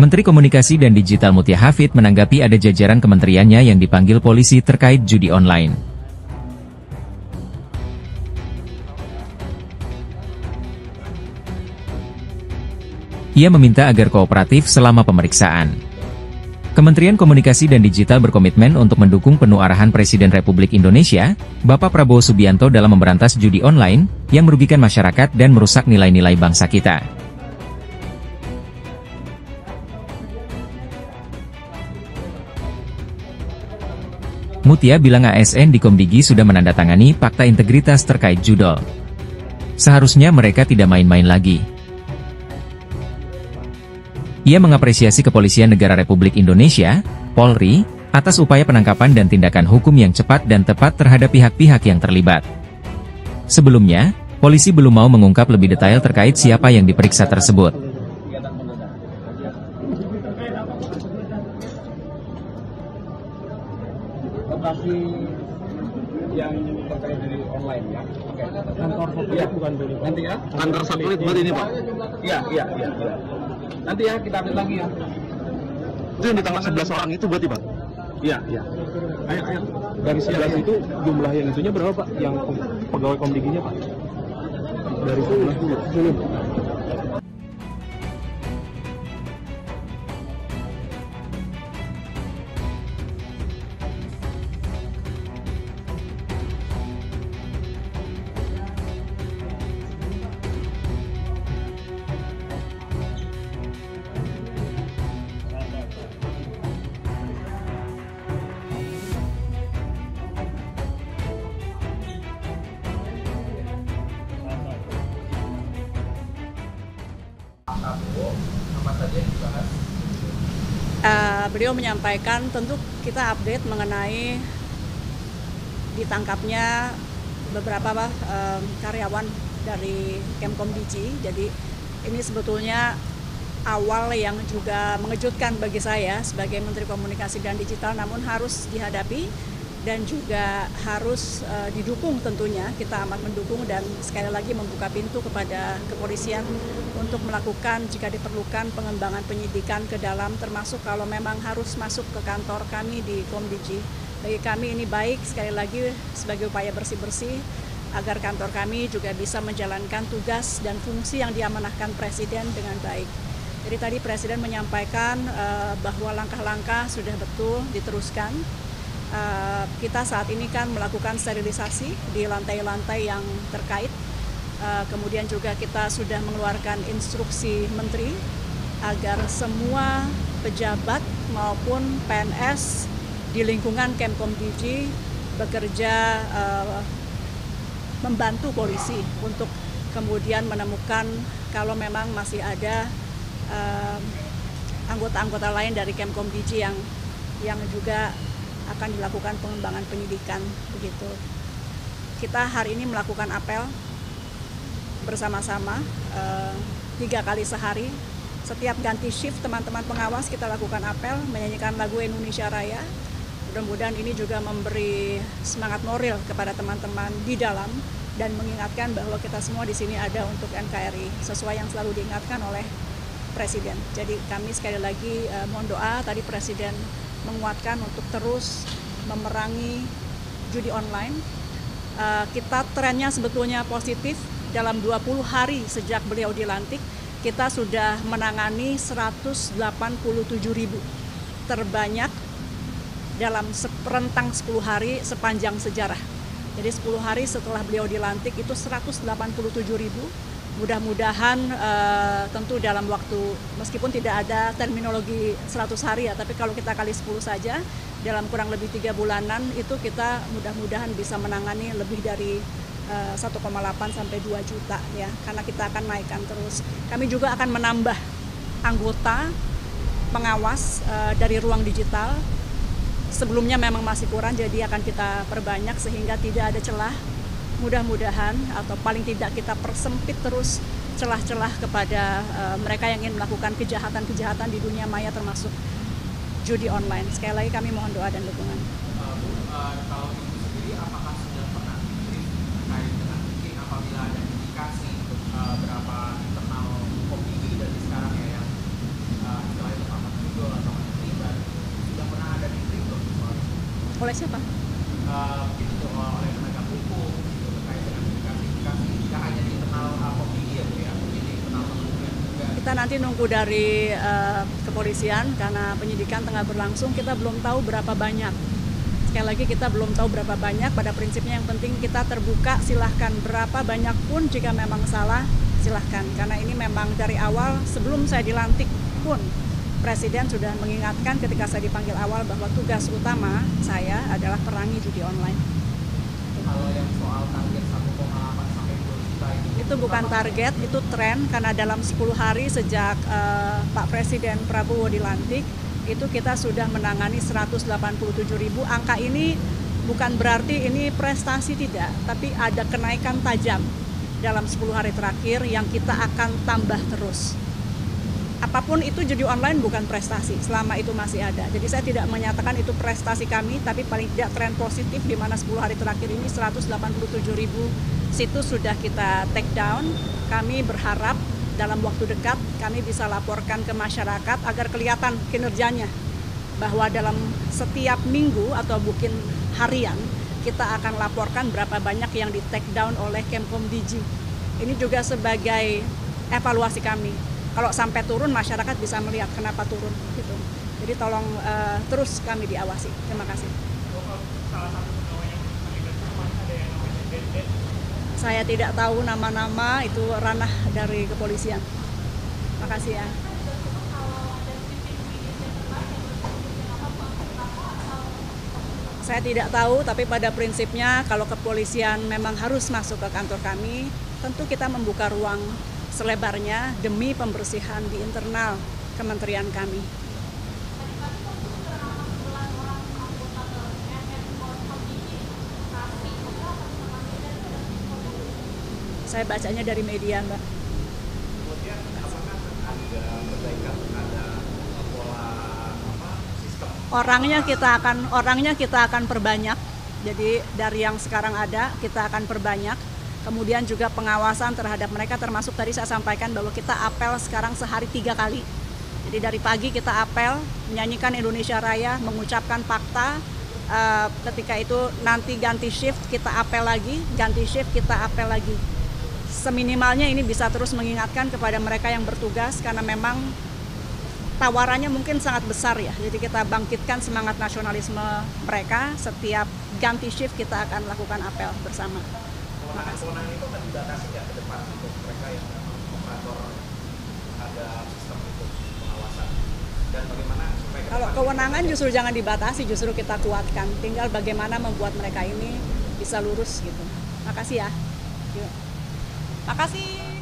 Menteri Komunikasi dan Digital Mutia Hafid menanggapi ada jajaran kementeriannya yang dipanggil polisi terkait judi online. Ia meminta agar kooperatif selama pemeriksaan. Kementerian Komunikasi dan Digital berkomitmen untuk mendukung penuh arahan Presiden Republik Indonesia, Bapak Prabowo Subianto dalam memberantas judi online, yang merugikan masyarakat dan merusak nilai-nilai bangsa kita. Mutia bilang ASN di Komdigi sudah menandatangani fakta integritas terkait judol. Seharusnya mereka tidak main-main lagi. Ia mengapresiasi Kepolisian Negara Republik Indonesia, Polri, atas upaya penangkapan dan tindakan hukum yang cepat dan tepat terhadap pihak-pihak yang terlibat. Sebelumnya, polisi belum mau mengungkap lebih detail terkait siapa yang diperiksa tersebut. Operasi yang terkait dari online ya. Oke. Kantor satelit bukan dulu. Nanti ya. Kantor satelit berarti ini Pak? Iya. Nanti ya kita update lagi ya. Itu yang ditangkap 11 orang itu berarti Pak? Iya. Ayo. Dari 11 itu jumlah yang itunya berapa Pak? Yang pegawai Komdiginya Pak? Dari 10. Beliau menyampaikan tentu kita update mengenai ditangkapnya beberapa karyawan dari Kemkomdigi. Jadi ini sebetulnya awal yang juga mengejutkan bagi saya sebagai Menteri Komunikasi dan Digital, namun harus dihadapi dan juga harus didukung tentunya. Kita amat mendukung dan sekali lagi membuka pintu kepada kepolisian untuk melakukan jika diperlukan pengembangan penyidikan ke dalam, termasuk kalau memang harus masuk ke kantor kami di Komdigi. Bagi kami ini baik, sekali lagi sebagai upaya bersih-bersih agar kantor kami juga bisa menjalankan tugas dan fungsi yang diamanahkan Presiden dengan baik. Jadi tadi Presiden menyampaikan bahwa langkah-langkah sudah betul diteruskan. Kita saat ini kan melakukan sterilisasi di lantai-lantai yang terkait. Kemudian juga kita sudah mengeluarkan instruksi Menteri agar semua pejabat maupun PNS di lingkungan Kemkomdigi bekerja membantu polisi untuk kemudian menemukan kalau memang masih ada anggota-anggota lain dari Kemkomdigi yang juga akan dilakukan pengembangan penyidikan begitu. Kita hari ini melakukan apel bersama-sama 3 kali sehari. Setiap ganti shift teman-teman pengawas kita lakukan apel menyanyikan lagu Indonesia Raya. Mudah-mudahan ini juga memberi semangat moral kepada teman-teman di dalam dan mengingatkan bahwa kita semua di sini ada untuk NKRI sesuai yang selalu diingatkan oleh Presiden. Jadi kami sekali lagi mohon doa, tadi Presiden menguatkan untuk terus memerangi judi online. Kita trennya sebetulnya positif. Dalam 20 hari sejak beliau dilantik, kita sudah menangani 187.000, terbanyak dalam rentang 10 hari sepanjang sejarah. Jadi 10 hari setelah beliau dilantik itu 187.000. Mudah-mudahan tentu dalam waktu, meskipun tidak ada terminologi 100 hari ya, tapi kalau kita kali 10 saja, dalam kurang lebih 3 bulanan itu kita mudah-mudahan bisa menangani lebih dari 1,8 sampai 2 juta ya, karena kita akan naikkan terus. Kami juga akan menambah anggota pengawas dari ruang digital. Sebelumnya memang masih kurang, jadi akan kita perbanyak sehingga tidak ada celah. Mudah-mudahan atau paling tidak kita persempit terus celah-celah kepada mereka yang ingin melakukan kejahatan-kejahatan di dunia maya termasuk judi online. Sekali lagi kami mohon doa dan dukungan. Kalau Ibu sendiri apakah sudah pernah terkait dengan mungkin apabila ada indikasi berapa internal Komdigi dari sekarang ya yang istilahnya tetap siapa? Mungkin oleh penegak hukum gitu, terkait dengan indikasi-indikasi tidak hanya di internal Komdigi ya Bu ya, mungkin di internal kementerian juga. Kita nanti nunggu dari kepolisian karena penyidikan tengah berlangsung, kita belum tahu berapa banyak. Sekali lagi kita belum tahu berapa banyak, pada prinsipnya yang penting kita terbuka, silahkan berapa banyak pun jika memang salah, silahkan. Karena ini memang dari awal sebelum saya dilantik pun Presiden sudah mengingatkan ketika saya dipanggil awal bahwa tugas utama saya adalah perangi judi online. Kalau yang soal target 1,8 sampai 2 juta Itu bukan target, itu tren karena dalam 10 hari sejak Pak Presiden Prabowo dilantik, itu kita sudah menangani 187.000. Angka ini bukan berarti ini prestasi tidak, tapi ada kenaikan tajam dalam 10 hari terakhir yang kita akan tambah terus. Apapun itu judi online bukan prestasi, selama itu masih ada. Jadi saya tidak menyatakan itu prestasi kami, tapi paling tidak tren positif di mana 10 hari terakhir ini 187.000 situs sudah kita take down. Kami berharap dalam waktu dekat kami bisa laporkan ke masyarakat agar kelihatan kinerjanya. Bahwa dalam setiap minggu atau mungkin harian kita akan laporkan berapa banyak yang di take down oleh Kemkomdigi. Ini juga sebagai evaluasi kami. Kalau sampai turun, masyarakat bisa melihat kenapa turun gitu. Jadi tolong terus kami diawasi. Terima kasih. Saya tidak tahu nama-nama, itu ranah dari kepolisian. Terima kasih ya. Saya tidak tahu, tapi pada prinsipnya kalau kepolisian memang harus masuk ke kantor kami, tentu kita membuka ruang selebarnya demi pembersihan di internal kementerian kami. Saya bacanya dari media, Mbak. Kemudian apakah ada perbaikan, ada pola sistem? Orangnya kita akan perbanyak. Jadi dari yang sekarang ada kita akan perbanyak. Kemudian juga pengawasan terhadap mereka, termasuk tadi saya sampaikan bahwa kita apel sekarang sehari 3 kali. Jadi dari pagi kita apel, menyanyikan Indonesia Raya, mengucapkan fakta. Ketika itu nanti ganti shift kita apel lagi, ganti shift kita apel lagi. Seminimalnya ini bisa terus mengingatkan kepada mereka yang bertugas karena memang tawarannya mungkin sangat besar ya. Jadi kita bangkitkan semangat nasionalisme mereka, setiap ganti shift kita akan lakukan apel bersama. Kewenangan itu kan dibatasi nggak ke depan untuk mereka yang operator ada sistem itu pengawasan, dan bagaimana supaya kalau kewenangan justru jangan dibatasi, justru kita kuatkan. Tinggal bagaimana membuat mereka ini bisa lurus gitu. Makasih ya. Yuk. Makasih.